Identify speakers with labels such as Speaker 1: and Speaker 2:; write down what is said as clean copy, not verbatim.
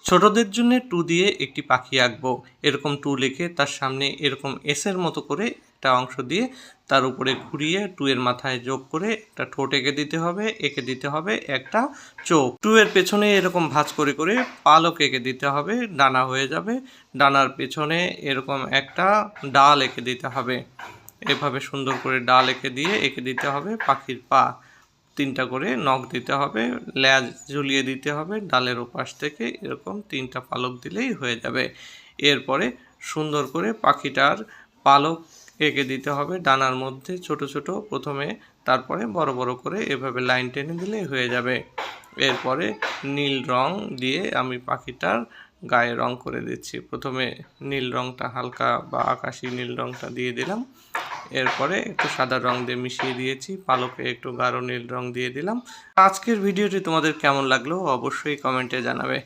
Speaker 1: ছোটদের জন্য 2 দিয়ে একটি পাখি আঁকবো। এরকম 2 লিখে তার সামনে এরকম এসের মতো করে একটা অংশ দিয়ে তার উপরে ঘুরিয়ে 2 এর মাথায় যোগ করে একটা ঠোঁট এঁকে দিতে হবে, এঁকে দিতে হবে একটা চোখ। 2 এর পেছনে এরকম ভাঁজ করে করে পালক এঁকে দিতে হবে, ডানা হয়ে যাবে। ডানার পেছনে এরকম একটা ডাল এঁকে দিতে হবে। এভাবে সুন্দর করে ডাল এঁকে দিতে হবে পাখির পা। 3টা করে নখ দিতে হবে, লেজ ঝুলিয়ে দিতে হবে ডালের ওপাশ থেকে। এরকম 3টা পালক দিলেই হয়ে যাবে। এরপরে সুন্দর করে পাখিটার পালক এঁকে দিতে হবে ডানার মধ্যে ছোট ছোট প্রথমে, তারপরে বড় বড় করে এভাবে লাইন টেনে দিলেই হয়ে যাবে। এরপরে নীল রং দিয়ে আমি পাখিটার গায়ে রং করে দিচ্ছি। প্রথমে নীল রংটা হালকা বা আকাশি নীল রংটা দিয়ে দিলাম, এরপরে একটু সাদা রং দিয়ে মিশিয়ে দিয়েছি, পালকে একটু গাঢ় নীল রং দিয়ে দিলাম। আজকের ভিডিওটি তোমাদের কেমন লাগলো অবশ্যই কমেন্টে জানাবে।